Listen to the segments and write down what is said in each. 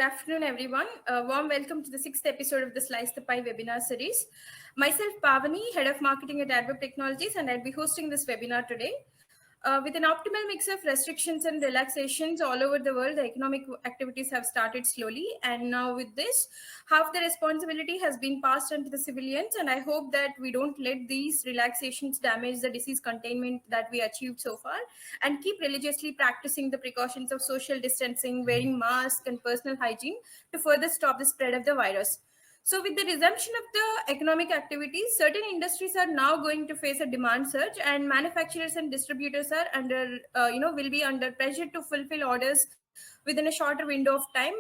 afternoon, everyone. A warm welcome to the 6th episode of the Slice the Pie webinar series. Myself, Pavani, Head of Marketing at AdWeb Technologies, and I'll be hosting this webinar today. With an optimal mix of restrictions and relaxations all over the world, the economic activities have started slowly. And now with this, half the responsibility has been passed on to the civilians. And I hope that we don't let these relaxations damage the disease containment that we achieved so far, and keep religiously practicing the precautions of social distancing, wearing masks, and personal hygiene to further stop the spread of the virus. So with the resumption of the economic activities, certain industries are now going to face a demand surge, and manufacturers and distributors are will be under pressure to fulfill orders within a shorter window of time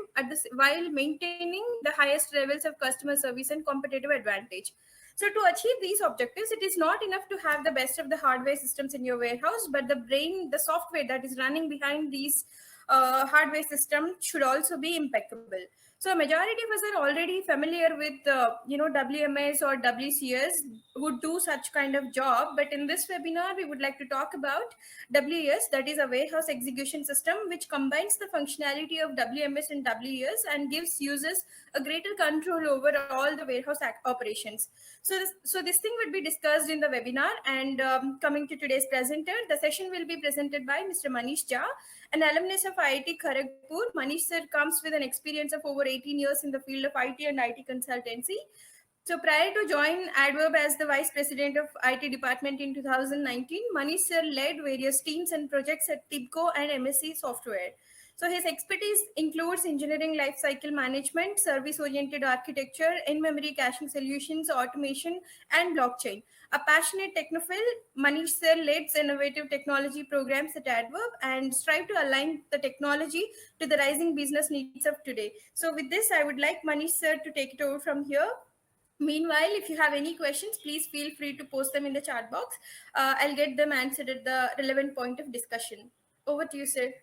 while maintaining the highest levels of customer service and competitive advantage. So to achieve these objectives, it is not enough to have the best of the hardware systems in your warehouse, but the software that is running behind these hardware systems should also be impeccable. So a majority of us are already familiar with WMS or WCS would do such kind of job. But in this webinar, we would like to talk about WES, that is a warehouse execution system, which combines the functionality of WMS and WES and gives users a greater control over all the warehouse operations. So this thing will be discussed in the webinar. And coming to today's presenter, the session will be presented by Mr. Manish Jha, an alumnus of IIT Kharagpur. Manish sir comes with an experience of over 18 years in the field of IT and IT consultancy. So prior to join AdWeb as the Vice President of IT Department in 2019, Manish sir led various teams and projects at TIBCO and MSC Software. So his expertise includes engineering lifecycle management, service-oriented architecture, in-memory caching solutions, automation, and blockchain. A passionate technophile, Manish sir leads innovative technology programs at AdWeb and strive to align the technology to the rising business needs of today. So with this, I would like Manish sir to take it over from here. Meanwhile, if you have any questions, please feel free to post them in the chat box. I'll get them answered at the relevant point of discussion. Over to you, sir.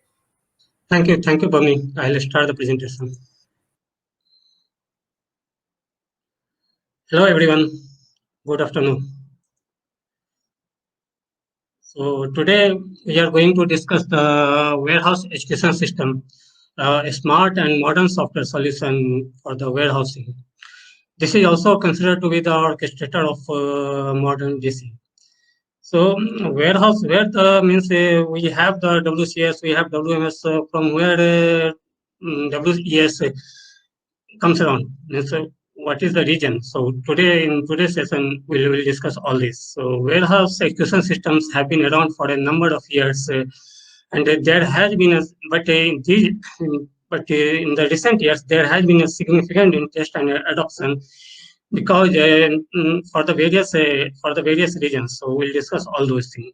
Thank you, Pavni. I'll start the presentation. Hello, everyone. Good afternoon. So today we are going to discuss the warehouse execution system, a smart and modern software solution for the warehousing. This is also considered to be the orchestrator of modern DC. So warehouse, where the means we have the WCS, we have WMS, from where WES comes around. So what is the region? So today in today's session we will discuss all this. So warehouse execution systems have been around for a number of years, and there has been a in the recent years there has been a significant interest and adoption because for the various regions. So we'll discuss all those things.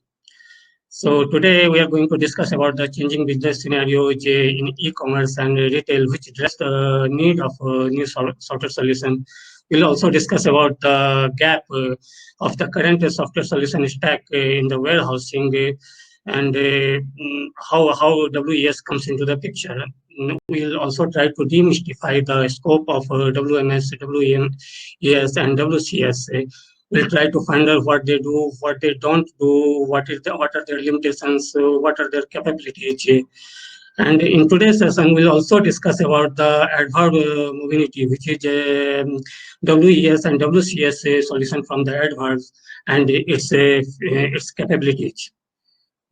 So today we are going to discuss about the changing business scenarios in e-commerce and retail, which address the need of a new software solution. We'll also discuss about the gap of the current software solution stack in the warehousing and how WES comes into the picture. We'll also try to demystify the scope of WMS, WES, and WCS. We'll try to find out what they do, what they don't do, what are their limitations, what are their capabilities. And in today's session, we'll also discuss about the adverb mobility, which is WES and WCS solution from the adverbs and its capabilities.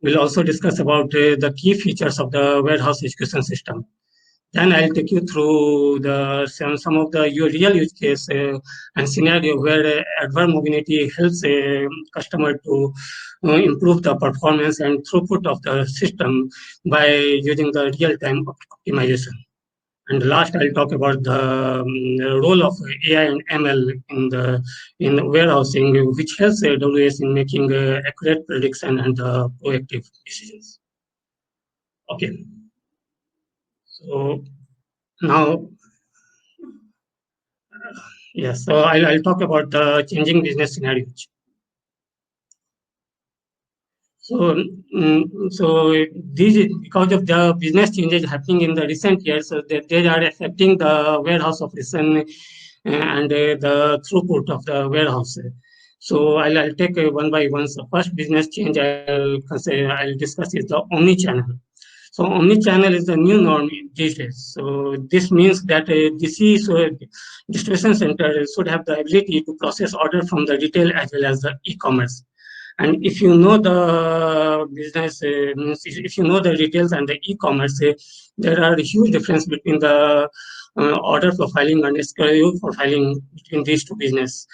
We'll also discuss about the key features of the warehouse execution system. Then I'll take you through some of the real use case and scenario where adverb mobility helps a customer to improve the performance and throughput of the system by using the real-time optimization. And last, I'll talk about the role of AI and ML in the warehousing, which helps AWS in making accurate prediction and proactive decisions. Okay. So now, yes, so I'll talk about the changing business scenarios. So, these, because of the business changes happening in the recent years, so they are affecting the warehouse operation and the throughput of the warehouse. So I'll take one by one. So first business change I'll discuss is the omni-channel. So omni-channel is the new norm these days. So this means that distribution center should have the ability to process order from the retail as well as the e-commerce. And if you know the business, means if you know the retails and the e-commerce, there are huge difference between the order profiling and SKU profiling between these two business.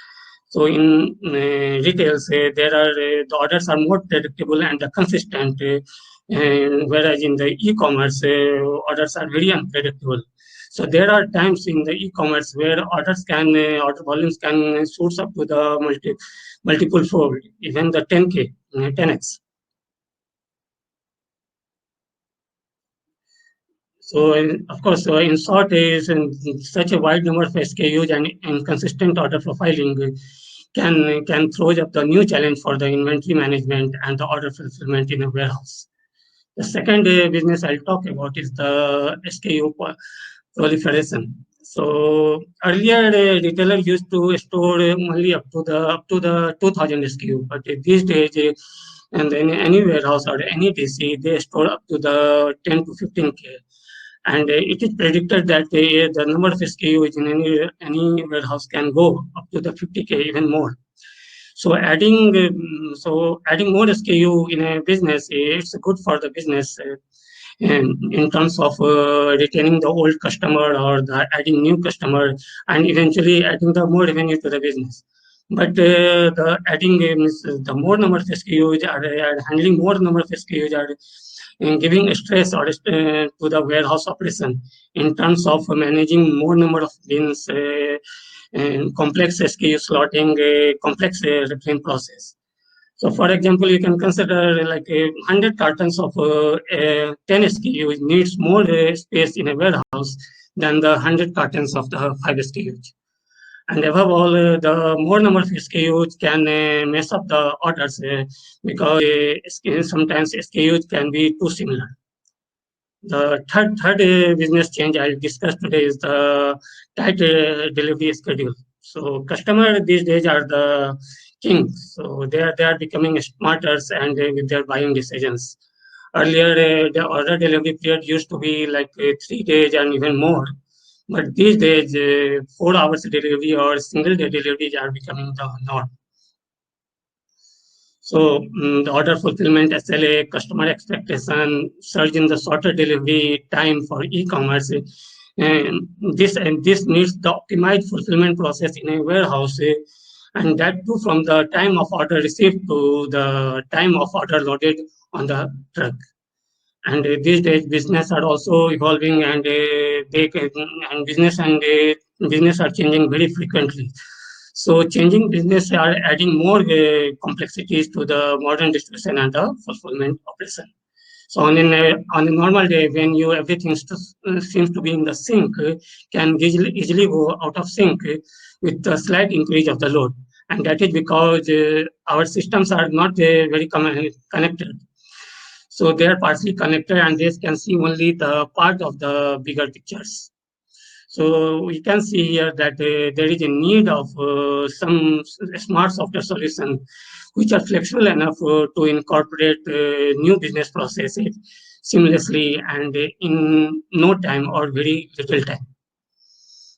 So in retails, there are the orders are more predictable and consistent, and whereas in the e-commerce, orders are very unpredictable. So there are times in the e-commerce where order volumes can source up to the multiple fold, even the 10K, 10x. So, of course, in short, is such a wide number of SKUs and inconsistent order profiling can throw up the new challenge for the inventory management and the order fulfillment in a warehouse. The second business I'll talk about is the SKU proliferation. So earlier, retailer used to store only up to the 2000 SKU, but these days, and in any warehouse or any DC, they store up to the 10 to 15K. And it is predicted that the number of SKUs in any warehouse can go up to the 50K, even more. So adding more SKU in a business, it's good for the business, and in terms of retaining the old customer or the adding new customer, and eventually adding the more revenue to the business. But the adding the more number of SKUs are handling more number of SKUs are giving stress to the warehouse operation in terms of managing more number of bins, and complex SKU slotting, complex refill process. So, for example, you can consider like 100 cartons of 10 SKUs needs more space in a warehouse than the 100 cartons of the 5 SKUs. And above all, the more number of SKUs can mess up the orders, because sometimes SKUs can be too similar. The third business change I'll discuss today is the tight delivery schedule. So customer these days are the kings. So they are becoming smarter and with their buying decisions. Earlier, the order delivery period used to be like 3 days and even more. But these days, 4 hours delivery or single day deliveries are becoming the norm. So the order fulfillment, SLA, customer expectation, surge in the shorter delivery time for e-commerce, and this needs the optimized fulfillment process in a warehouse, and that too from the time of order received to the time of order loaded on the truck. And these days, business are also evolving, and business are changing very frequently. So changing business are adding more complexities to the modern distribution and the fulfillment operation. So on a normal day, when you everything seems to be in the sync, can easily go out of sync with the slight increase of the load, and that is because our systems are not very connected. So they are partially connected, and they can see only the part of the bigger pictures. So we can see here that there is a need of some smart software solution which are flexible enough to incorporate new business processes seamlessly and in no time or very little time.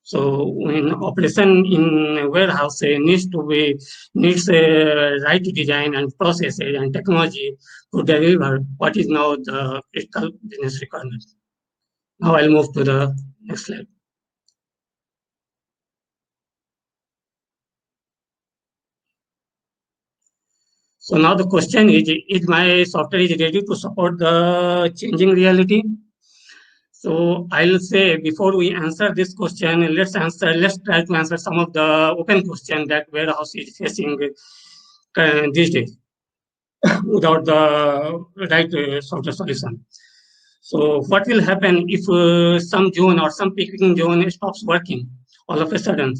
So when operation in a warehouse needs right design and processes and technology to deliver what is now the critical business requirement. Now I'll move to the next slide. So now the question is my software is ready to support the changing reality? So I'll say before we answer this question, let's try to answer some of the open questions that warehouse is facing these days without the right software solution. So what will happen if some zone or some picking zone stops working all of a sudden?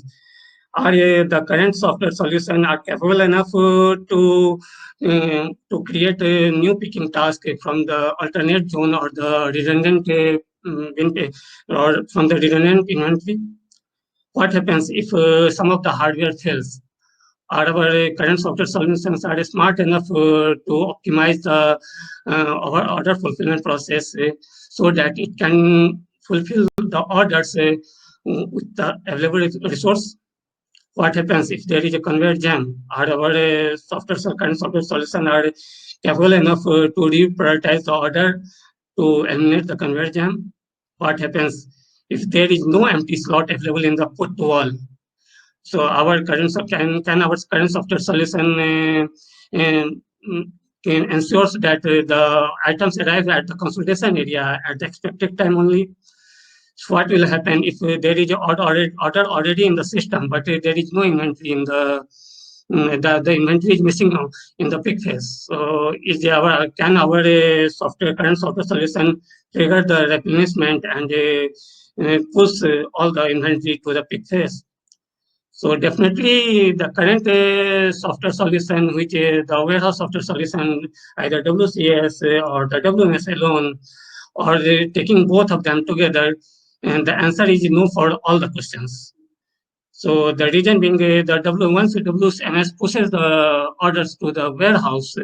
Are the current software solution are capable enough to create a new picking task from the alternate zone or the redundant or from the redundant inventory? What happens if some of the hardware fails, are our current software solutions are smart enough to optimize the our order fulfillment process so that it can fulfill the orders with the available resource? What happens if there is a conveyor jam? Are our current software solution are capable enough to reprioritize the order to eliminate the conveyor jam? What happens if there is no empty slot available in the put to all? So our can our current software solution can ensures that the items arrive at the consultation area at the expected time only? So what will happen if there is an order already in the system, but there is no inventory in the inventory is missing now in the pick phase? So can our current software solution trigger the replenishment and push all the inventory to the pick phase? So definitely the current software solution, which is the warehouse software solution, either WCS or the WMS alone, or taking both of them together, and the answer is no for all the questions. So the reason being once WMS pushes the orders to the warehouse,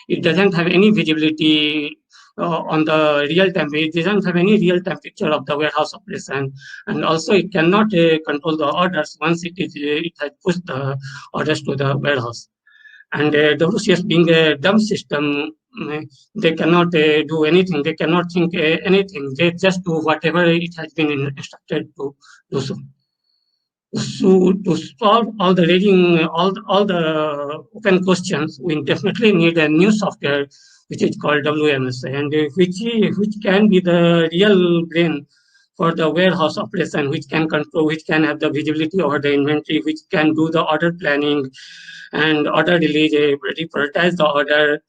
it doesn't have any visibility on the real time. It doesn't have any real time picture of the warehouse operation, and also it cannot control the orders once it has pushed the orders to the warehouse. And WCS being a dumb system, they cannot do anything. They cannot think anything. They just do whatever it has been instructed to do so. So to solve all the open questions, we definitely need a new software which is called WMS, and which can be the real brain for the warehouse operation, which can control, which can have the visibility over the inventory, which can do the order planning and order release, prioritize the order,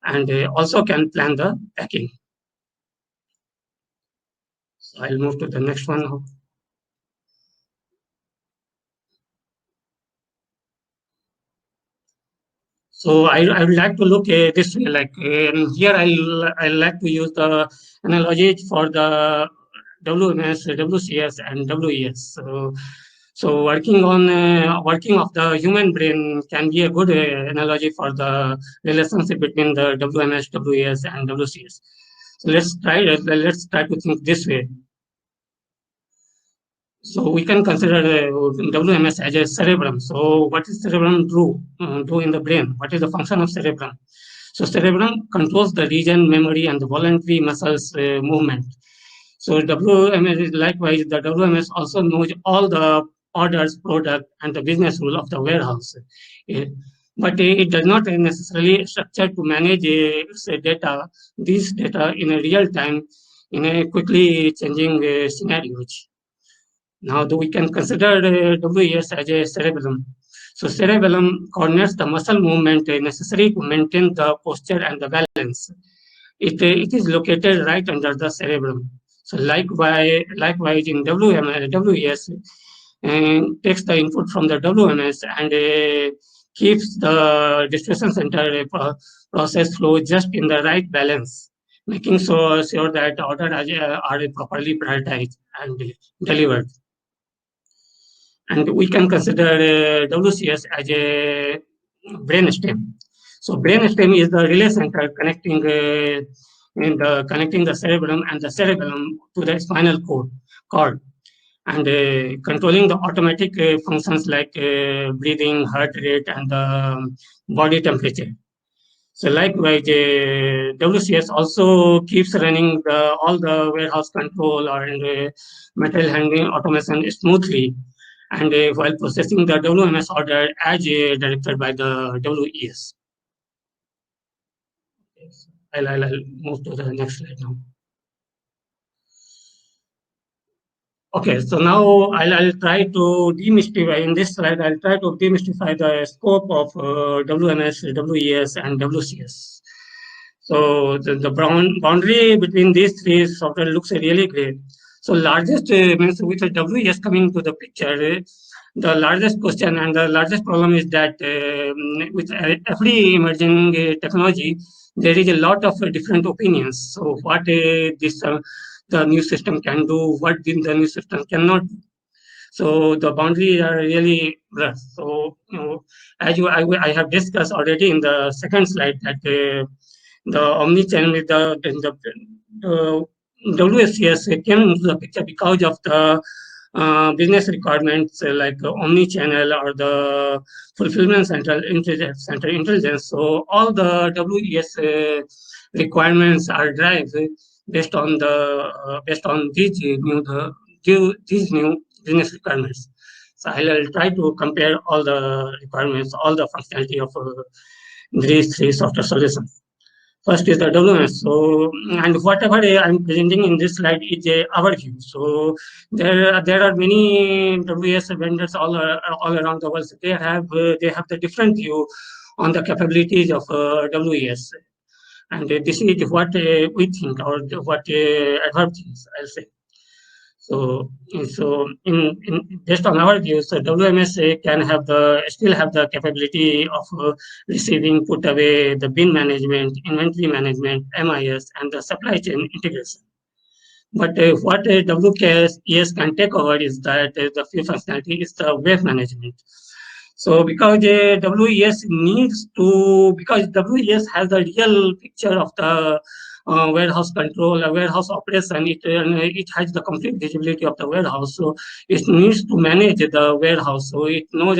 and also can plan the packing. So I'll move to the next one now. So I would like to look this way, like here I like to use the analogy for the WMS, WCS, and WES. So working of the human brain can be a good analogy for the relationship between the WMS, WES, and WCS. So let's try to think this way. So we can consider WMS as a cerebrum. So what is cerebrum do in the brain? What is the function of cerebrum? So cerebrum controls the region, memory, and the voluntary muscles movement. So WMS is likewise, the WMS also knows all the orders, product, and the business rule of the warehouse. Uh, but it does not necessarily structure to manage these data in a real time in a quickly changing scenarios. Now, we can consider WES as a cerebellum. So, cerebellum coordinates the muscle movement necessary to maintain the posture and the balance. It is located right under the cerebellum. So, likewise in WES, takes the input from the WMS and keeps the distribution center process flow just in the right balance, making sure that orders are properly prioritized and delivered. And we can consider WCS as a brainstem. So brainstem is the relay center connecting the cerebellum and the cerebellum to the spinal cord and controlling the automatic functions like breathing, heart rate, and body temperature. So likewise, WCS also keeps running all the warehouse control and material handling automation smoothly, and while processing the WMS order as directed by the WES. I'll move to the next slide now. Okay, so now I'll try to demystify in this slide. I'll try to demystify the scope of WMS, WES, and WCS. So the boundary between these three software looks really great. So largest means with the WES coming to the picture, the largest question and the largest problem is that with every emerging technology, there is a lot of different opinions. So what the new system can do, what the new system cannot do. So the boundaries are really blurred. So I have discussed already in the second slide that the omni-channel, the WSCS came into the picture because of the business requirements like omni-channel or the fulfillment center intelligence. So all the WES requirements are derived based on these new business requirements. So I'll try to compare all the requirements, all the functionality of these three software solutions. First is the WMS. So, and whatever I'm presenting in this slide is our view. So, there are many WS vendors all around the world. So they have the different view on the capabilities of WES, and this is what we think or what Adverb thinks. I'll say. So based on our views, WMS can have the still have the capability of receiving, put away, the bin management, inventory management, MIS, and the supply chain integration. But what WKS can take over is that the few functionality is the web management. So because because WES has the real picture of the warehouse control, warehouse operation, it has the complete visibility of the warehouse. So it needs to manage the warehouse. So it knows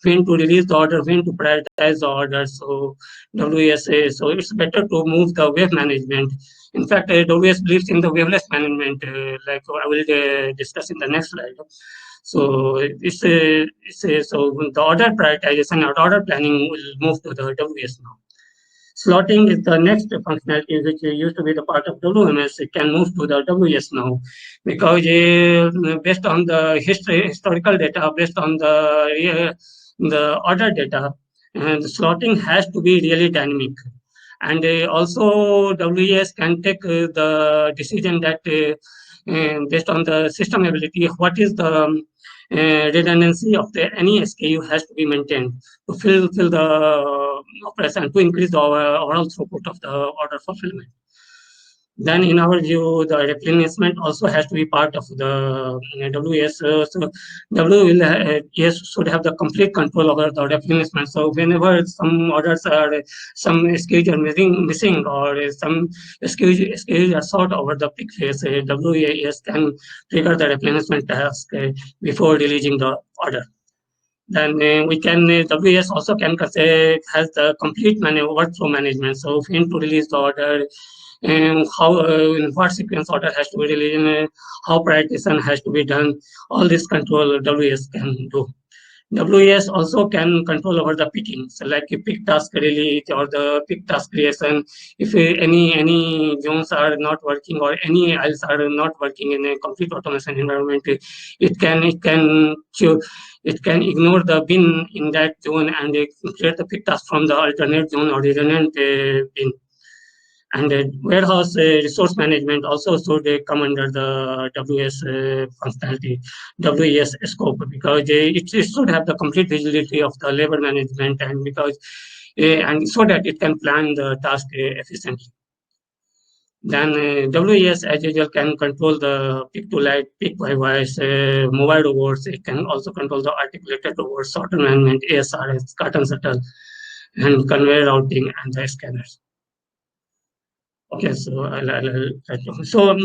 when to release the order, when to prioritize the order. So WSA, so it's better to move the web management. In fact, WS believes in the waveless management, like I will discuss in the next slide. So so the order prioritization or order planning will move to the WS now. Slotting is the next functionality which used to be the part of WMS. It can move to the WS now because based on the historical data, based on the order data, and the slotting has to be really dynamic. And also WES can take the decision that based on the system ability, what is the redundancy of any SKU has to be maintained to fill the operation to increase the overall throughput of the order fulfillment. Then, in our view, the replenishment also has to be part of the WS. So, WS should have the complete control over the replenishment. So, whenever some orders are, some SKUs are missing or some SKUs are short over the peak phase, WAS can trigger the replenishment task before releasing the order. Then we can WS also can has the complete workflow management. So when to release the order, and how in what sequence order has to be released, how prioritization has to be done. All this control WS can do. WES also can control over the picking, so like a pick task release or the pick task creation. If any zones are not working or any aisles are not working in a complete automation environment, it can ignore the bin in that zone and create the pick task from the alternate zone or redundant bin. And warehouse resource management also should come under the functionality, WES scope, because it should have the complete visibility of the labor management and so that it can plan the task efficiently. Then WES as usual can control the pick to light, pick by voice, mobile robots. It can also control the articulated robots, sorter management, ASRS, carton shuttle, and conveyor routing and the scanners. Okay, so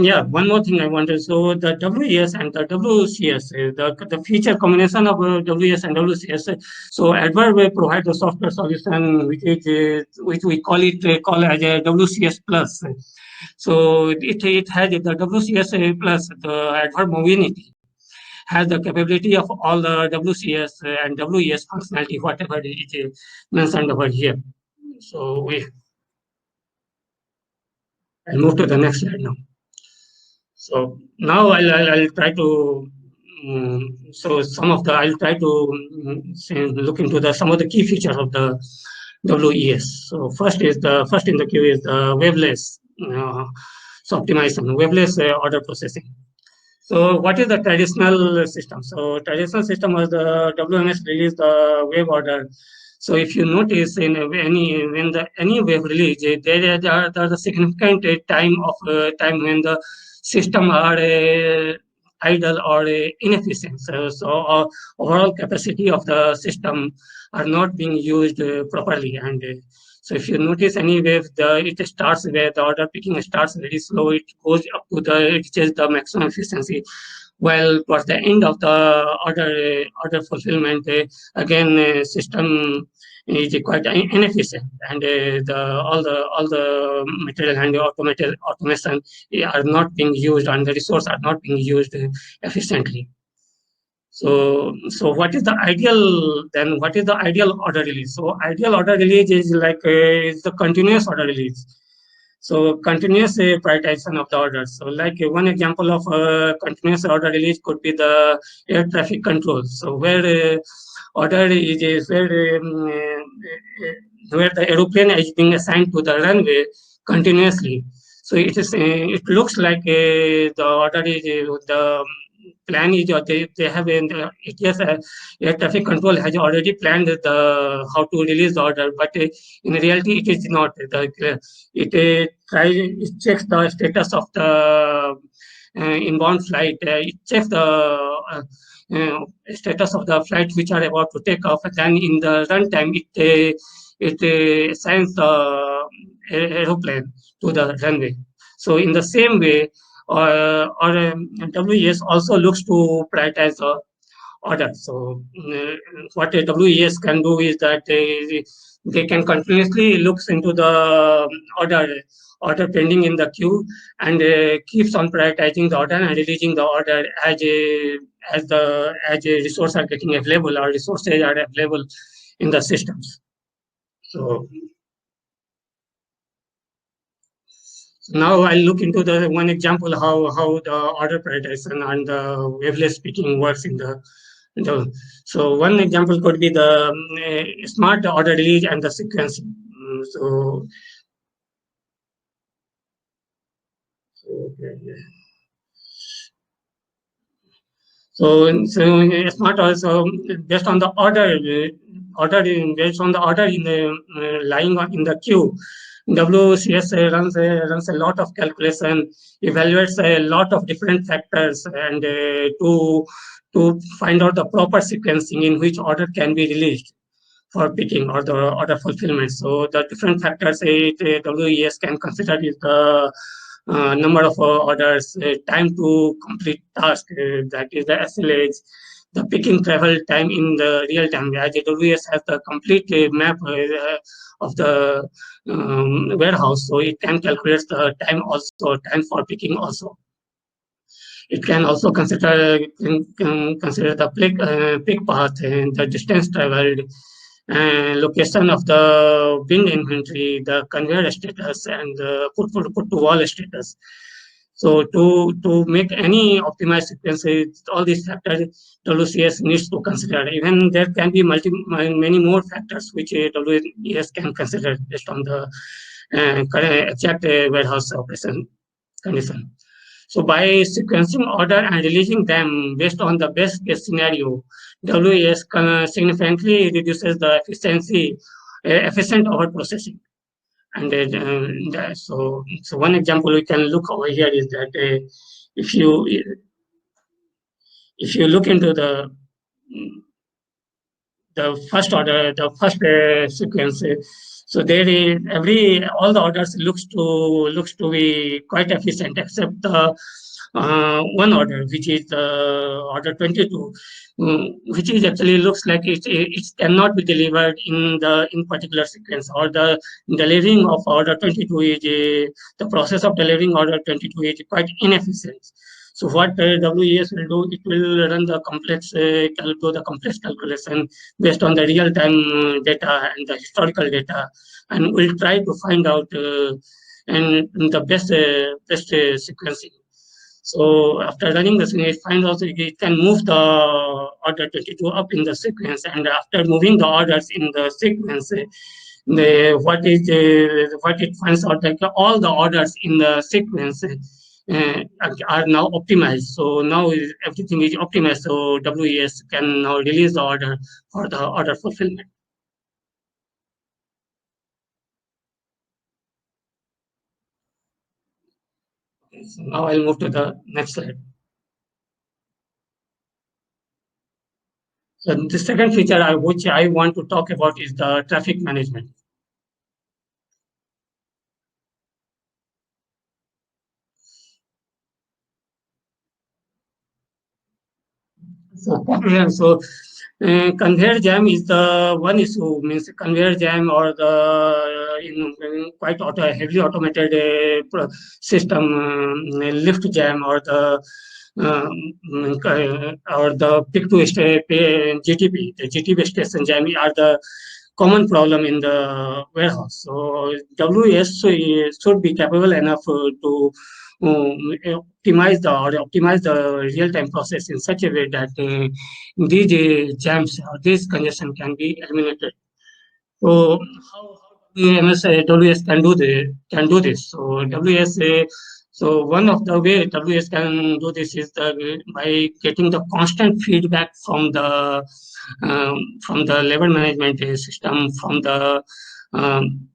yeah, one more thing I wanted. So the WES and the WCS, the feature combination of WES and WCS. So Adverb will provide the software solution which we call as a WCS plus. So it has the WCS plus the Adverb Mobility has the capability of all the WCS and WES functionality, whatever is mentioned over here. So I'll move to the next slide now. So now I'll try to I'll try to look into some of the key features of the WES. So first in the queue is the waveless optimization, waveless order processing. So what is the traditional system? So traditional system was the WMS release the wave order. So if you notice when any wave release, there are the significant time when the system are idle or inefficient. So overall capacity of the system are not being used properly. And so if you notice anyway, it starts where the order picking starts very slow, it goes up to it reaches the maximum efficiency. While towards the end of the order fulfillment, again system is quite inefficient, and all the material and automated automation are not being used, and the resource are not being used efficiently. So what is the ideal then? What is the ideal order release? So ideal order release is like is the continuous order release. So continuous prioritization of the orders. So like one example of continuous order release could be the air traffic control. So where order is where the aeroplane is being assigned to the runway continuously. So it looks like the order is the plan is they have in the ATS air traffic control has already planned the how to release the order, but in reality it is not. It checks the status of the inbound flight. It checks the status of the flights which are about to take off. Then in the runtime, it assigns the aeroplane to the runway. So in the same way, WES also looks to prioritize the order. So what a WES can do is that they can continuously looks into the order pending in the queue, and keeps on prioritizing the order and releasing the order as a resource are getting available or resources are available in the systems. So now I'll look into the one example how the order prioritization and the waveless speaking works in so one example could be the smart order release and the sequencing. Okay. So smart also based on the based on the order in the lying in the queue. WCS runs a lot of calculation, evaluates a lot of different factors, and to find out the proper sequencing in which order can be released for picking or the order fulfillment. So the different factors WES can consider is the number of orders, time to complete task, that is the SLAs, the picking travel time in the real time. As AWS has the complete map of the warehouse, so it can calculate the time also, time for picking also. It can also consider the pick path and the distance traveled, location of the bin inventory, the conveyor status, and the put to wall status. So to make any optimized sequences, all these factors WCS needs to consider. Even there can be many more factors which WCS can consider based on the exact warehouse operation condition. So by sequencing order and releasing them based on the best case scenario, WES significantly reduces the efficient over processing. And so one example we can look over here is that if you look into the first sequence. So there is all the orders looks to be quite efficient, except the one order, which is order 22, which is actually looks like it cannot be delivered in particular sequence, or the delivering of order 22 is the process of delivering order 22 is quite inefficient. So what WES will do, it will run the do the complex calculation based on the real-time data and the historical data, and we'll try to find out and the best sequencing. So after running the sequence, it finds also it can move the order 22 up in the sequence, and after moving the orders in the sequence, what it finds out that all the orders in the sequence are now optimized. So now everything is optimized. So WES can now release the order for the order fulfillment. Okay, so now I'll move to the next slide. So the second feature which I want to talk about is the traffic management. So conveyor jam is the one issue. Means conveyor jam or the in quite heavily automated system, lift jam or the or the pick to GTP, the GTP station jam are the common problem in the warehouse. So WS should be capable enough to optimize the real-time process in such a way that these jams or this congestion can be eliminated. So how WS can do this? So so one of the way WS can do this is by getting the constant feedback from the labor management system, from the um,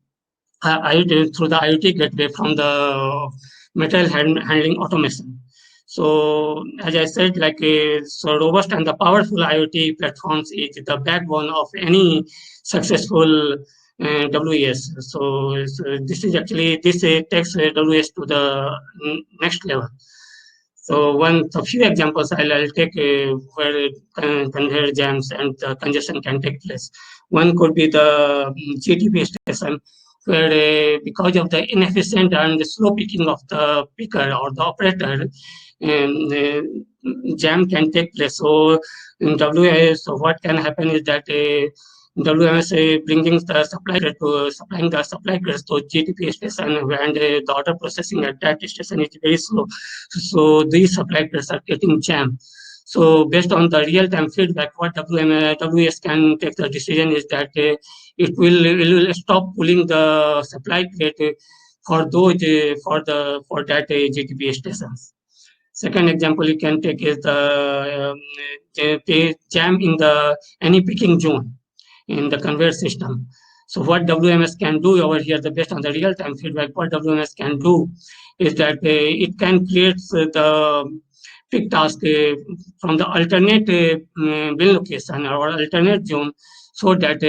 IoT through the IoT gateway, from the material handling automation. So as I said, so robust and the powerful IoT platforms is the backbone of any successful WES. So this is actually this takes WS to the next level. So a few examples I'll take where conveyor jams and congestion can take place. One could be the GTP station, where because of the inefficient and slow picking of the picker or the operator, jam can take place. So in WS, so what can happen is that WMS bringing the supplying the supply goods to GTP station, and the order processing at that station is very slow. So these supply goods are getting jammed. So based on the real-time feedback, what WS can take the decision is that it will stop pulling the supply plate for those for that GTP stations. Second example you can take is the jam in the any picking zone in the conveyor system. So what WMS can do over here, the based on the real-time feedback, what WMS can do is that it can create the pick task from the alternate bin location or alternate zone, so that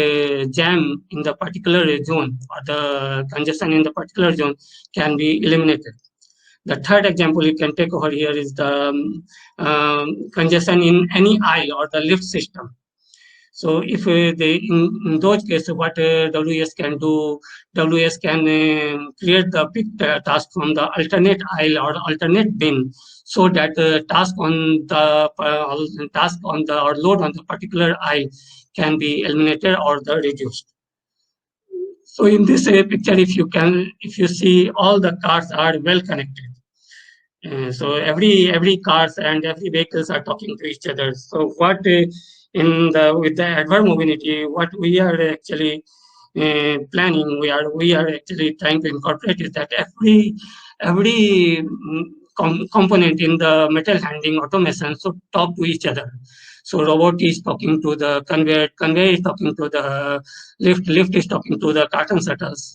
jam in the particular zone or the congestion in the particular zone can be eliminated. The third example you can take over here is the congestion in any aisle or the lift system. So if in those cases, what WS can do, WS can create the pick task from the alternate aisle or alternate bin, so that task on the or load on the particular aisle can be eliminated or the reduced. So in this picture, if you see, all the cars are well connected. So every cars and every vehicles are talking to each other. So what in the with the advanced mobility, what we are actually planning, we are actually trying to incorporate is that every component in the metal handling automation should talk to each other. So robot is talking to the conveyor is talking to the lift is talking to the carton shuttles.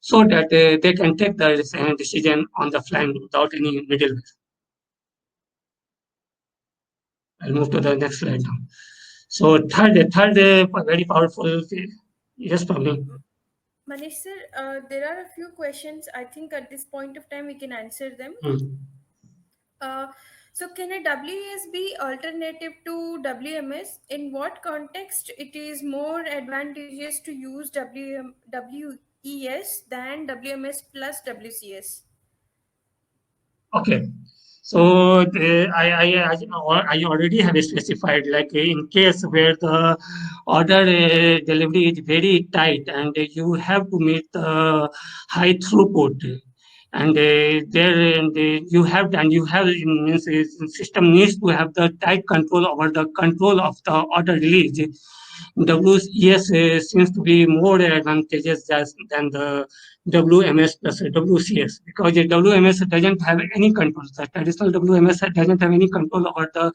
So that they can take the decision on the fly without any middleware. I'll move to the next slide now. So third very powerful. Yes, Pavni. Manish sir, there are a few questions. I think at this point of time we can answer them. Uh, so can a WES be alternative to WMS? In what context it is more advantageous to use WES than WMS plus WCS? Okay. So I already have specified, like in case where the order delivery is very tight and you have to meet the high throughput, and you have means system needs to have the tight control over the control of the order release. WES seems to be more advantageous than the WMS plus WCS, because the WMS doesn't have any control. The traditional WMS doesn't have any control over the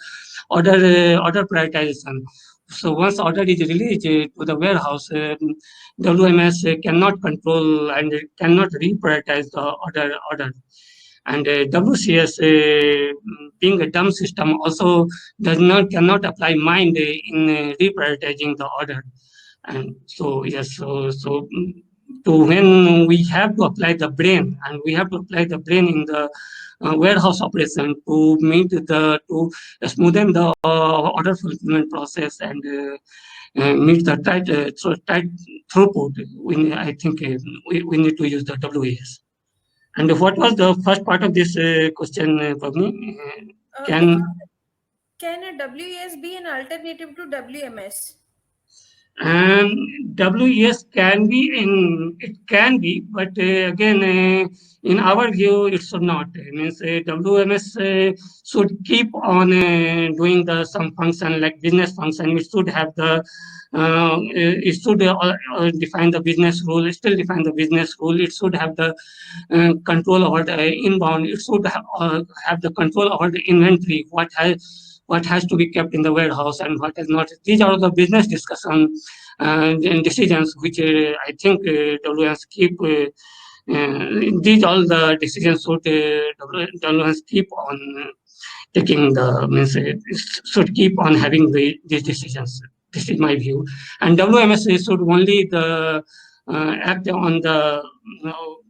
order prioritization. So once order is released to the warehouse, WMS cannot control and cannot reprioritize the order. And WCS, being a dumb system, also cannot apply mind in reprioritizing the order. And so yes, to when we have to apply the brain, and we have to apply the brain in the warehouse operation to meet the to smoothen the order fulfillment process and meet the tight throughput. I think we need to use the WAS. And what was the first part of this question, Pavni? Can Can a WES be an alternative to WMS? WES can be it can be, but again, in our view, it should not. It means WMS should keep on doing the some function like business function. It should have the it should define the business rule. It still define the business rule. It should have the control over the inbound. It should have the control over the inventory. What has to be kept in the warehouse and what is not. These are the business discussion and decisions which I think WMS keep. These all the decisions should WMS keep on taking the means should keep on having these decisions. This is my view, and WMS should only the act on the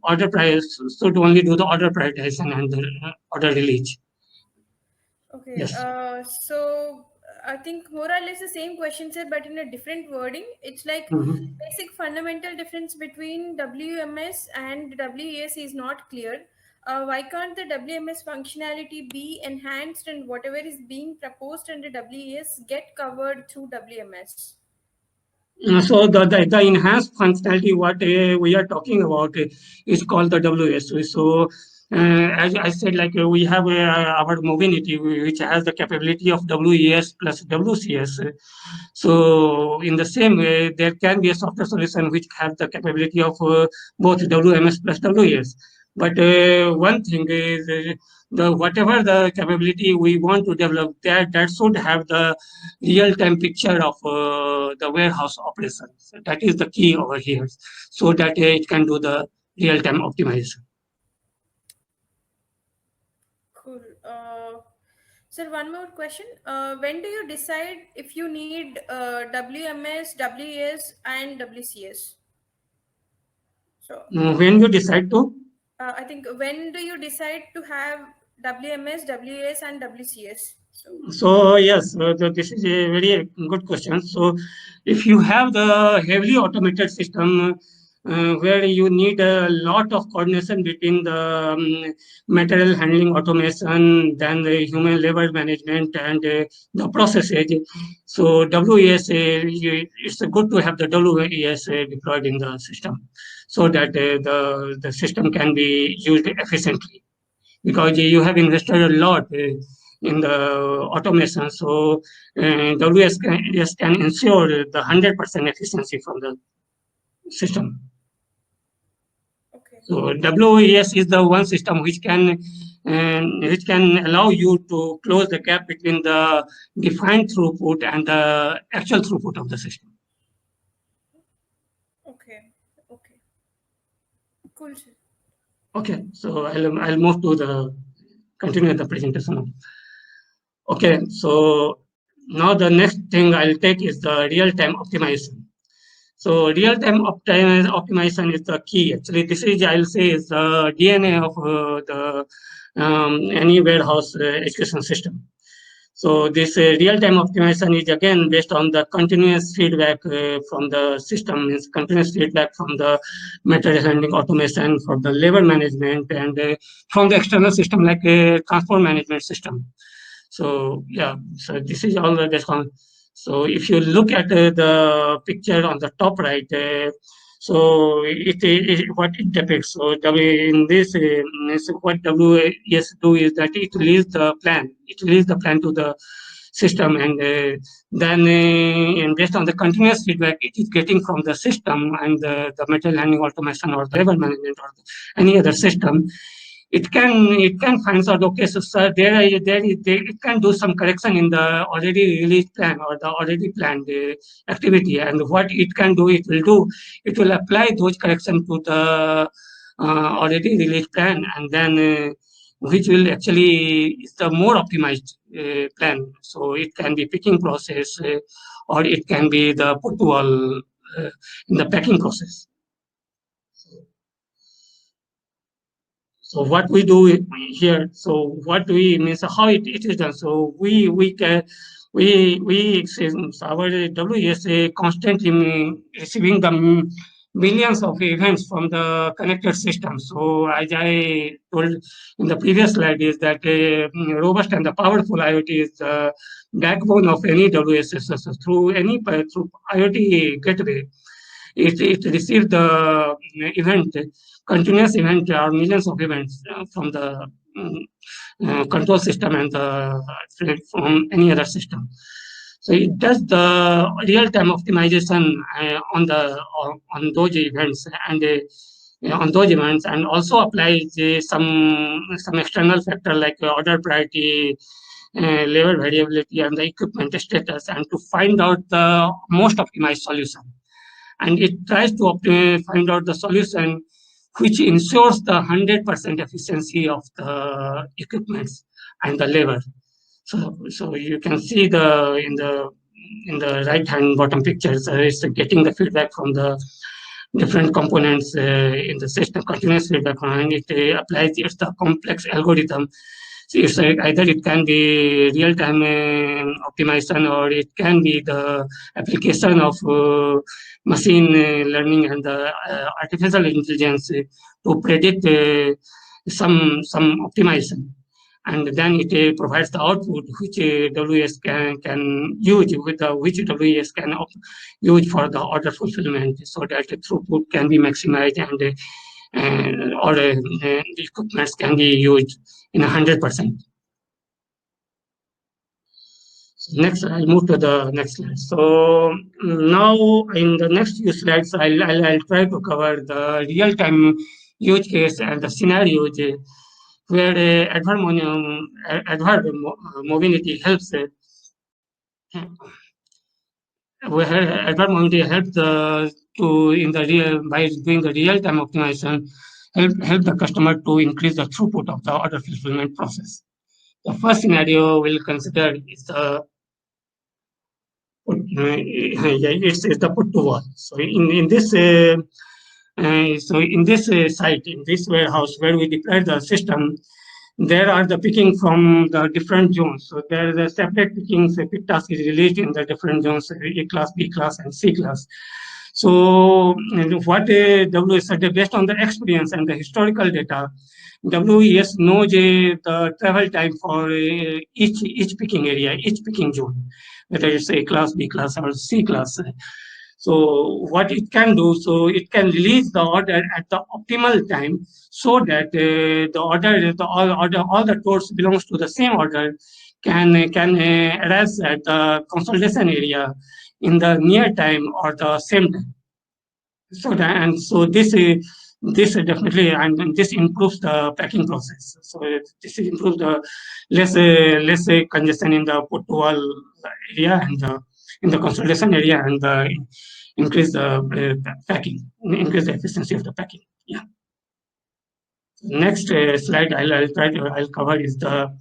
order price, should only do the order prioritization and the order release. Okay. Yes. So I think more or less the same question, sir, but in a different wording. It's like basic fundamental difference between WMS and WES is not clear. Why can't the WMS functionality be enhanced and whatever is being proposed under WES get covered through WMS? So the enhanced functionality what we are talking about is called the WS. So as I said, like we have our Movinity, which has the capability of WES plus WCS. So in the same way, there can be a software solution which has the capability of both WMS plus WES. But one thing is the whatever the capability we want to develop, that should have the real-time picture of the warehouse operations. That is the key over here, so that it can do the real-time optimization. Cool. Sir, one more question. When do you decide if you need WMS, WES, and WCS? So When you decide to I think when do you decide to have WMS, WES, and WCS? So yes, this is a very good question. So if you have the heavily automated system where you need a lot of coordination between the material handling automation, then the human labor management and the processes. So WES, it's good to have the WES deployed in the system so that the system can be used efficiently because you have invested a lot in the automation. So WS can ensure the 100% efficiency from the system. Okay. So WES is the one system which can allow you to close the gap between the defined throughput and the actual throughput of the system. Okay. Okay. Cool. Sir. Okay, so I'll move to the continue the presentation. Okay, so now the next thing I'll take is the real-time optimization. So real-time optimization is the key. Actually, this is I'll say is the DNA of the any warehouse execution system. So this real-time optimization is again based on the continuous feedback from the system, means continuous feedback from the material handling automation, for the labor management, and from the external system like transport management system. So yeah, so this is all the response. So if you look at the picture on the top right, so what it depicts. So in this, what WES do is that it releases the plan. It releases the plan to the system, and then and based on the continuous feedback it is getting from the system and the material handling automation or the labor management or any other system, it can find out, okay, so sir, it can do some correction in the already released plan or the already planned activity, and what it can do, it will apply those correction to the already released plan, and then which will actually is the more optimized plan. So it can be picking process, or it can be the put to all in the packing process. So what we do here, so what we means how it is done. So we can our WSA constantly receiving the millions of events from the connected system. So as I told in the previous slide, is that robust and the powerful IoT is the backbone of any WSA. So through IoT gateway, it receives the event, continuous event or millions of events from the control system and from any other system. So it does the real-time optimization on those events and also applies some external factor like order priority, level variability, and the equipment status, and to find out the most optimized solution. And it tries to find out the solution which ensures the 100% efficiency of the equipments and the labor. So you can see in the right hand bottom pictures, it's getting the feedback from the different components in the system, continuous feedback, and it applies it's the complex algorithm. So it's either it can be real-time optimization, or it can be the application of machine learning and the artificial intelligence to predict some optimization, and then it provides the output which WS can use which WS can use for the order fulfillment, so that the throughput can be maximized or the equipment can be used in 100%. Next, I'll move to the next slide. So now in the next few slides, I'll try to cover the real-time use case and the scenarios where advanced mobility helps. Where advanced mobility helps to in the real by doing the real-time optimization, help the customer to increase the throughput of the order fulfillment process. The first scenario we'll consider is the it's the put to wall. So in this site, in this warehouse where we deploy the system, there are the picking from the different zones. So there is a separate picking. So pick task is released in the different zones: A class, B class, and C class. So what WS based on the experience and the historical data, WES knows the travel time for each picking area, each picking zone, whether it's A class, B class, or C class. So what it can do, so it can release the order at the optimal time, so that all the tours belongs to the same order can arise at the consolidation area in the near time or the same time. So this definitely, and this improves the packing process. So this improves the less congestion in the put to all area and in the consolidation area, and increase the packing, increase the efficiency of the packing. Yeah. Next slide I'll cover is the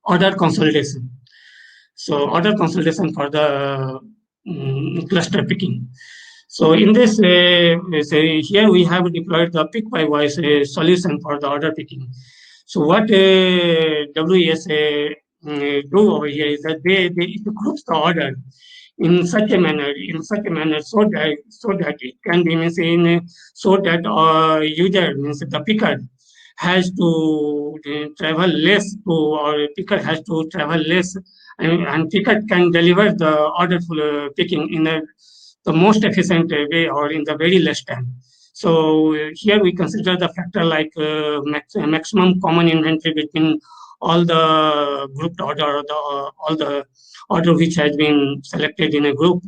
order consolidation. So order consolidation for the cluster picking. So in this, say here we have deployed the pick by voice solution for the order picking. So what WES do over here is that it groups the order in such a manner, so that it can be so that user means the picker has to travel less to, or picker has to travel less, and picker can deliver the order picking in the most efficient way or in the very less time. So here we consider the factor like maximum common inventory between all the grouped order, or all the order which has been selected in a group.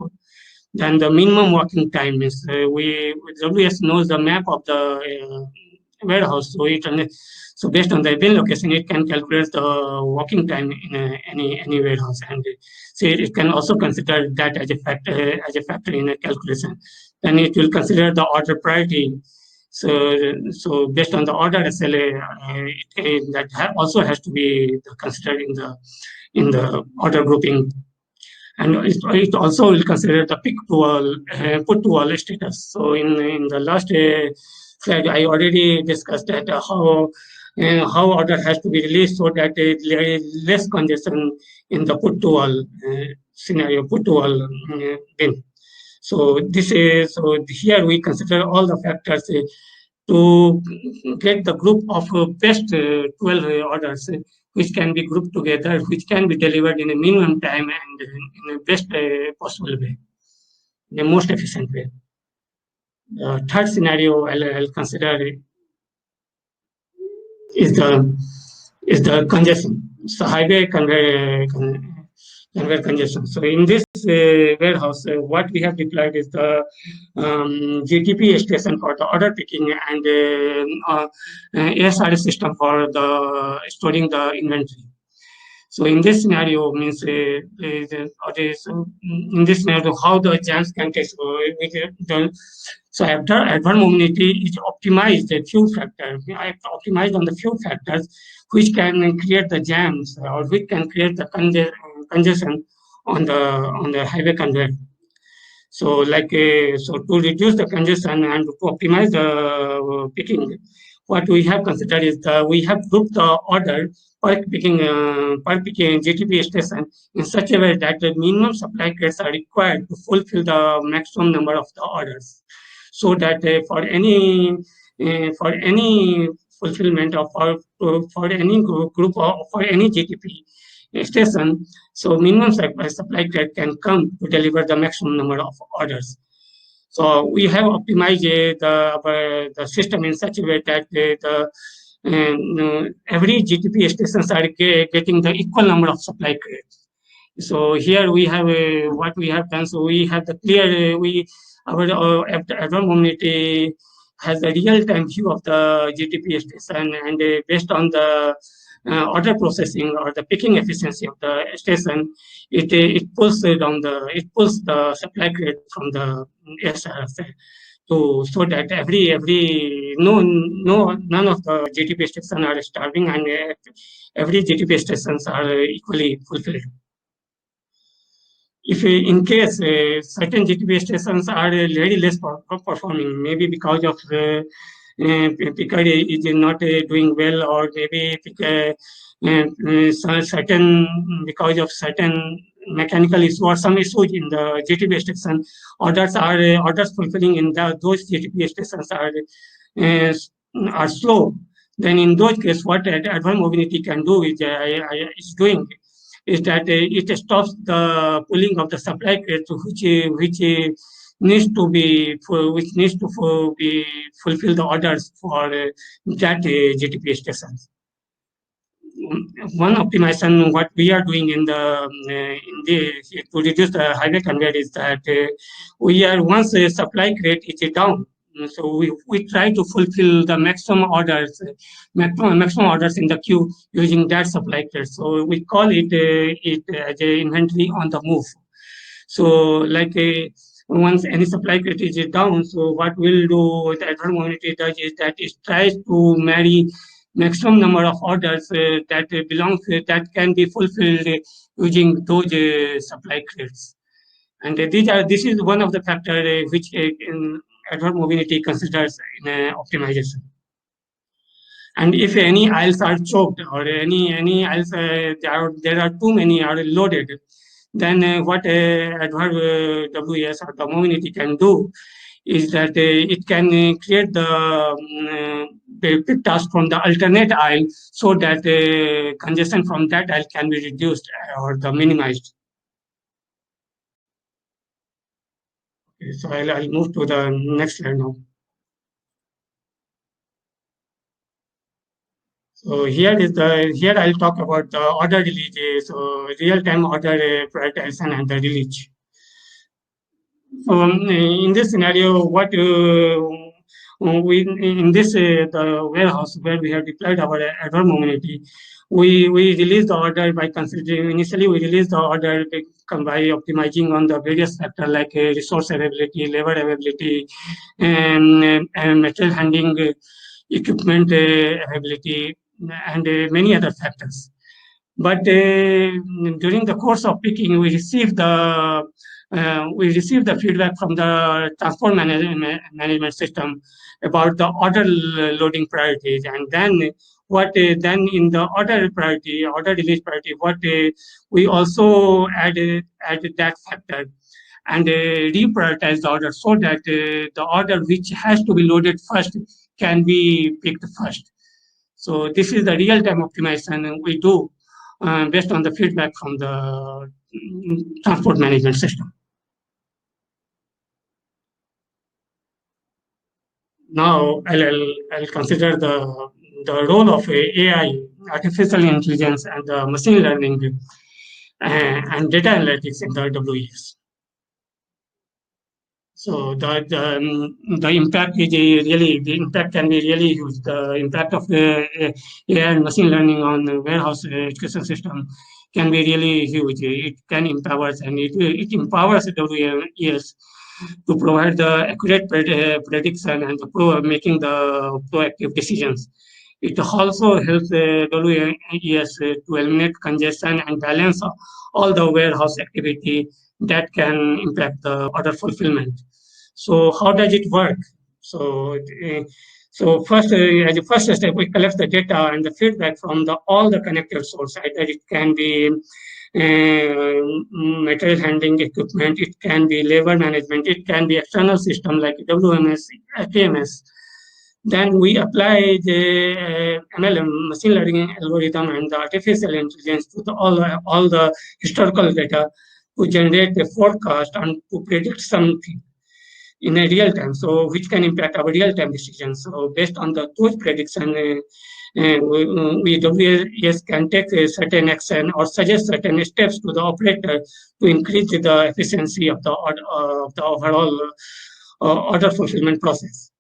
Then the minimum working time is WS knows the map of the warehouse, so based on the bin location, it can calculate the working time in any warehouse, and so it can also consider that as a factor in a calculation. Then it will consider the order priority So based on the order SLA, that also has to be considered in the order grouping. And it also will consider the pick to all, put to all status. So in the last slide, I already discussed that how order has to be released so that there is less congestion in the put to all scenario, put to all bin. So here we consider all the factors to get the group of best 12 orders which can be grouped together, which can be delivered in a minimum time and in the best possible way, the most efficient way. The third scenario I'll consider is the congestion. So highway conveyor congestion. So in this warehouse, what we have deployed is the GTP station for the order picking and ASRS system for the storing the inventory. So in this scenario means in this scenario how the jams can take. So after advanced mobility is optimized the few factors. I have optimized on the few factors which can create the jams or which can create the congestion on the highway conveyor. So so to reduce the congestion and to optimize the picking, what we have considered is we have grouped the order per picking GTP station in such a way that the minimum supply crates are required to fulfill the maximum number of the orders, so that for any fulfillment of for any group or for any GTP station, so minimum supply crate can come to deliver the maximum number of orders. So we have optimized the system in such a way that every GTP stations are getting the equal number of supply crates. So here we have what we have done. So we have the clear our advanced mobility has a real-time view of the GTP station, and based on the order processing or the picking efficiency of the station, it pulls the supply crate from the SRS to so that none of the GTP stations are starving, and every GTP stations are equally fulfilled. If in case certain GTP stations are very less performing, maybe because of picker is not doing well, or maybe certain because of certain mechanical issue or some issues in the GTP station, orders fulfilling in those GTP stations are slow. Then in those cases, what advanced mobility can do is doing is that it stops the pulling of the supply crates, which needs to be fulfill the orders for that GTP stations. One optimization what we are doing to reduce the highway conveyor is that we are once the supply crate is down. So we try to fulfill the maximum orders in the queue using that supply crate. So we call it as a inventory on the move. So once any supply crate is down, so what we'll do, the advanced mobility does is that it tries to marry maximum number of orders that can be fulfilled using those supply crates. And this is one of the factors which advanced mobility considers in optimization. And if any aisles are choked or any aisles there are too many are loaded, then what advanced WES or the mobility can do is that it can create the pick task from the alternate aisle, so that congestion from that aisle can be reduced or minimized. Okay, so I'll move to the next slide now. So here I'll talk about the order release. So real-time order prioritization and the release. So in this scenario, we in this the warehouse where we have deployed our advanced mobility, we release the order by considering initially we release the order by optimizing on the various factors like resource availability, labor availability, and material handling equipment availability, and many other factors. But during the course of picking, we received the feedback from the management system about the order loading priorities, and then in the order release priority, what we also added that factor and reprioritize the order so that the order which has to be loaded first can be picked first. So this is the real-time optimization we do based on the feedback from the transport management system. Now I'll consider the role of AI, artificial intelligence, and machine learning and data analytics in the WES. So the impact is the impact can be really huge. The impact of the AI and machine learning on the warehouse education system can be really huge. It can empower and it empowers WES to provide the accurate prediction and making the proactive decisions. It also helps WES to eliminate congestion and balance all the warehouse activity that can impact the order fulfillment. So how does it work? So, first, as a first step, we collect the data and the feedback from all the connected sources. Either it can be material handling equipment, it can be labor management, it can be external system like WMS, TMS. Then we apply the MLM, machine learning algorithm, and the artificial intelligence to all the historical data to generate a forecast and to predict something in a real time, so which can impact our real time decisions. So based on those prediction, WES can take a certain action or suggest certain steps to the operator to increase the efficiency of the overall order fulfillment process.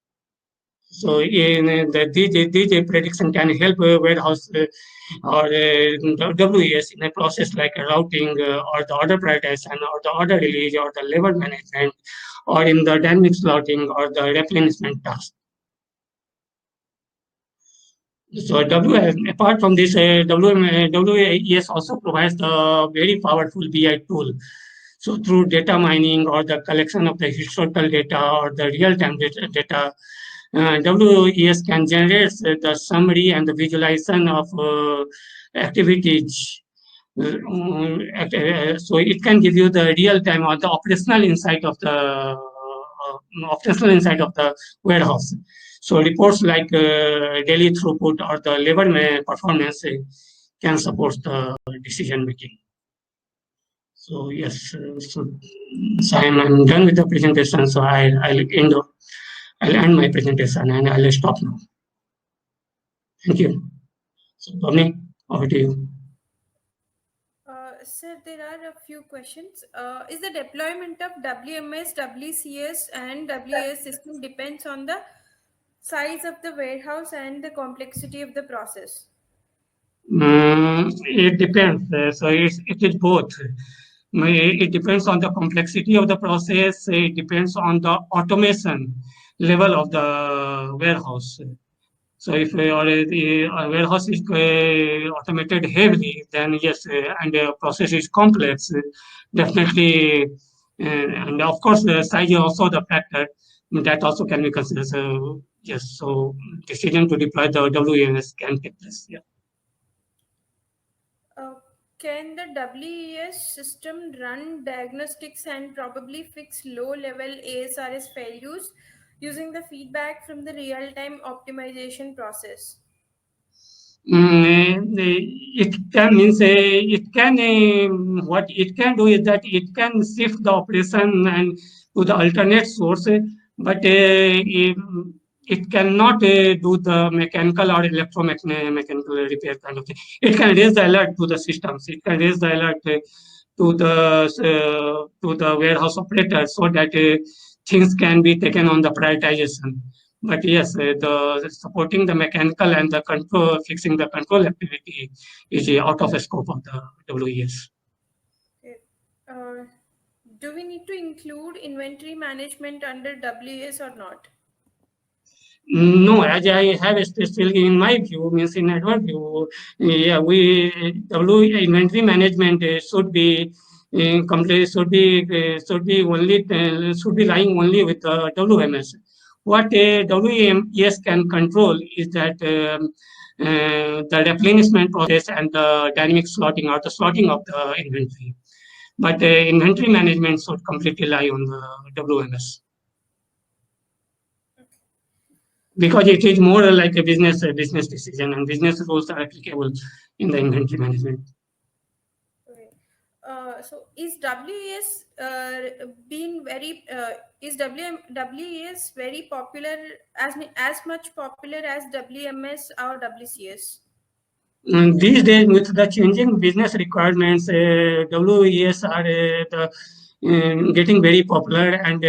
So in the DJ prediction can help warehouse or WES in a process like routing or the order prioritization or the order release or the labor management or in the dynamic slotting or the replenishment task. So apart from this, WES also provides the very powerful BI tool. So through data mining or the collection of the historical data or the real-time data, WES can generate the summary and the visualization of activities. So it can give you the real time or the operational insight of the warehouse. So reports like daily throughput or the labor performance can support the decision making. So yes, so I'm done with the presentation. So I'll end my presentation and I'll stop now. Thank you. So Bhavni, over to you. Sir, there are a few questions. Is the deployment of WMS, WCS, and WAS system depends on the size of the warehouse and the complexity of the process? It depends. So it is both. It depends on the complexity of the process. It depends on the automation level of the warehouse. So if a warehouse is automated heavily, then yes, and the process is complex, definitely. And of course, the size is also the factor that also can be considered. So yes, so decision to deploy the WMS can take place. Yeah. Uh, can the WES system run diagnostics and probably fix low-level ASRS failures using the feedback from the real-time optimization process? It can means it can what it can do is that it can shift the operation and to the alternate source, but it cannot do the mechanical or electromechanical repair kind of thing. It can raise the alert to the systems. It can raise the alert to the warehouse operator so that things can be taken on the prioritization. But yes, the supporting the mechanical and the control, fixing the control activity is out of the scope of the WES. Okay. Uh, do we need to include inventory management under WES or not? No, as I have especially in my view, means in our view, yeah, inventory management should be complete, should be only should be lying only with WMS. What WMS can control is that the replenishment process and the dynamic slotting or the slotting of the inventory. But inventory management should completely lie on the WMS, because it is more like a business decision, and business rules are applicable in the inventory management. Okay. So is WES being very is WES very popular as much popular as WMS or WCS? These days, with the changing business requirements, WES are getting very popular. And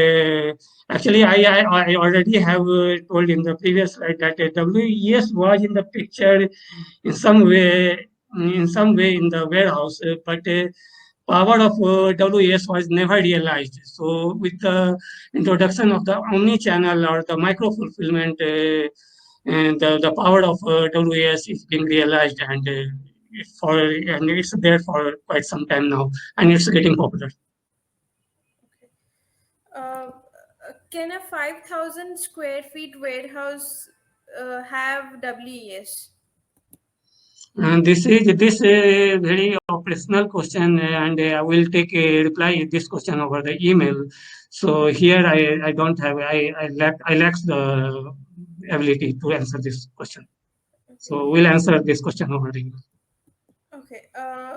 actually, I already have told in the previous slide that WES was in the picture in some way, in the warehouse, but power of WES was never realized. So with the introduction of the omni-channel or the micro-fulfillment, and the power of WES is being realized, and it's there for quite some time now, and it's getting popular. Okay. Can a 5,000 square feet warehouse have WES? And this very operational question, and I will take a reply this question over the email. So here I don't have I lack the ability to answer this question. Okay. So we'll answer this question over the email. Okay. Uh,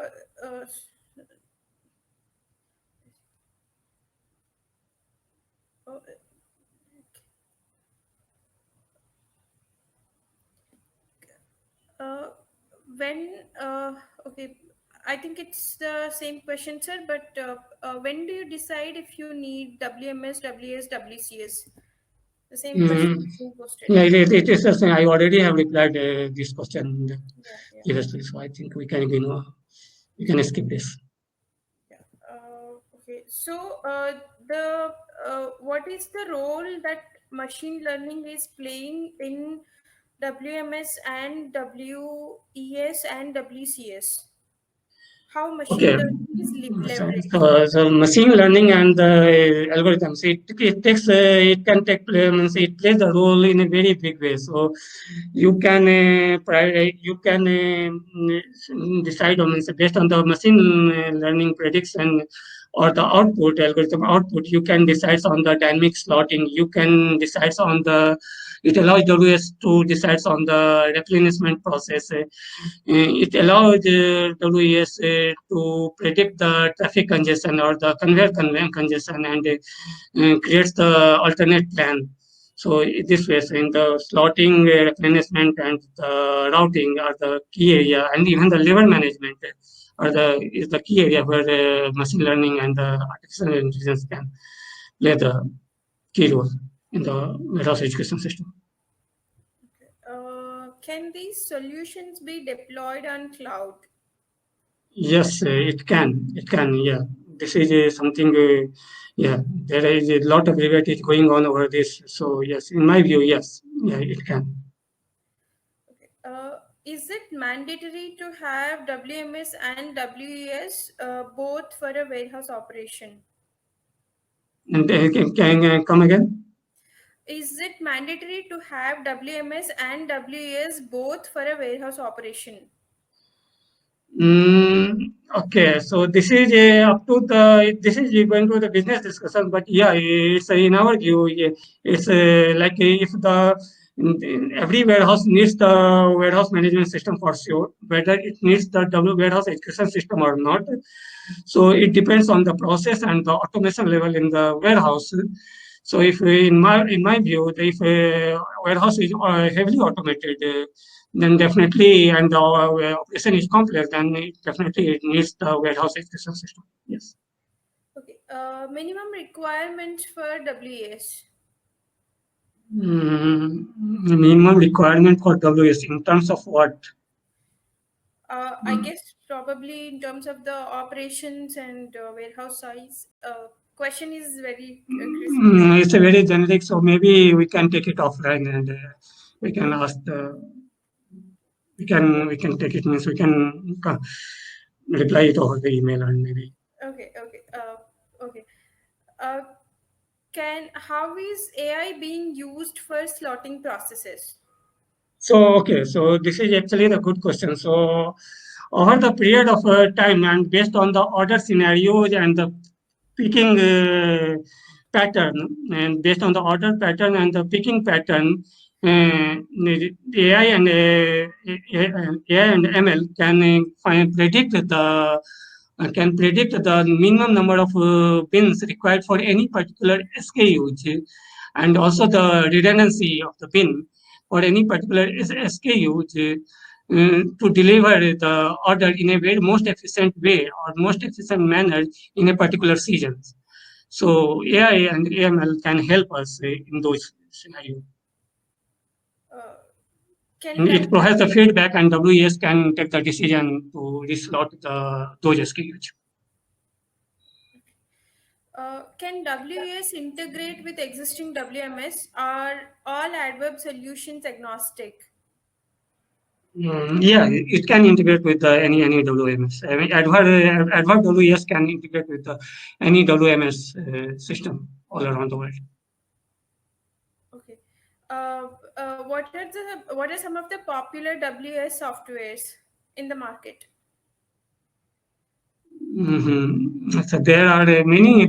oh, uh, when okay, I think it's the same question, sir. But when do you decide if you need WMS, WS, WCS? The same question Mm, is being posted. yeah, it is the same. I already have replied this question Yeah, yeah, previously, so I think we can skip this. yeah. Okay. So the what is the role that machine learning is playing in WMS and WES and WCS? How machine Okay. learning is leveraged? So machine learning and the algorithms, it can take means it plays a role in a very big way. So you can decide on, means based on the machine learning prediction or the output algorithm output, you can decide on the dynamic slotting. You can decide on the it allows WS to decide on the replenishment process. It allows WES to predict the traffic congestion or the congestion, and creates the alternate plan. So this way, so in the slotting, replenishment, and the routing are the key area, and even the labor management is the key area where machine learning and the artificial intelligence can play the key role in the warehouse education system. Can these solutions be deployed on cloud? Yes, it can. It can. Yeah, this is something. Yeah, there is a lot of debate going on over this. So yes, in my view, yes, yeah, it can. Okay. Is it mandatory to have WMS and WES both for a warehouse operation? And can come again? Is it mandatory to have WMS and WES both for a warehouse operation? Okay, so this is up to the this is going to the business discussion, but yeah, it's in our view, yeah, it's like if the every warehouse needs the warehouse management system for sure, whether it needs the warehouse execution system or not. So it depends on the process and the automation level in the warehouse. So if in my view, if a warehouse is heavily automated, then definitely, and the operation is complex, then definitely it needs the warehouse execution system. Yes. Okay. Minimum requirements for WES. Minimum requirement for WS in terms of what? I guess probably in terms of the operations and warehouse size. Question is very crisp. It's a very generic, so maybe we can take it offline and we can ask the we can take it means we can reply it over the email and maybe. Okay, okay, okay. Uh, how is AI being used for slotting processes? So okay, so this is actually the good question. So over the period of time and based on the order scenarios and the picking pattern, and based on the order pattern and the picking pattern, the AI and AI and ML can predict the minimum number of bins required for any particular SKU, and also the redundancy of the bin for any particular SKU, to deliver the order in a very most efficient way or most efficient manner in a particular season. So AI and AML can help us in those scenarios. Uh, can And it provides the feedback, and WES can take the decision to reslot those SKUs. can WS integrate with existing WMS? Are all AdWeb solutions agnostic? Yeah, it can integrate with any WMS. I mean, Advert WES can integrate with any WMS system all around the world. Okay. What are some of the popular WS softwares in the market? So there are many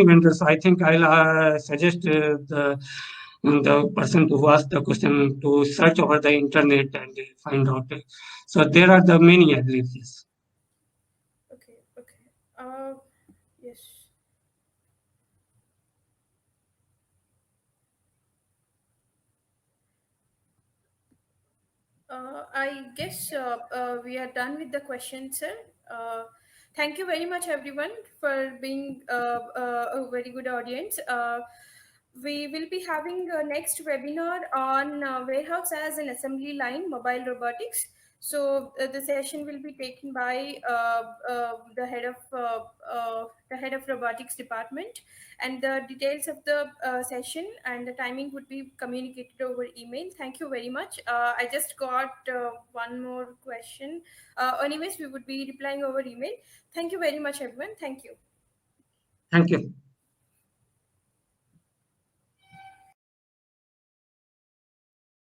vendors. I think I'll suggest the person who asked the question to search over the internet and find out. So there are the many, I believe. Yes. Okay, okay. Uh, yes. I guess we are done with the questions, sir. Thank you very much, everyone, for being a very good audience. We will be having a next webinar on warehouse as an assembly line, mobile robotics. So the session will be taken by the head of robotics department, and the details of the session and the timing would be communicated over email. Thank you very much. I just got one more question. Anyways, we would be replying over email. Thank you very much, everyone. Thank you. Thank you.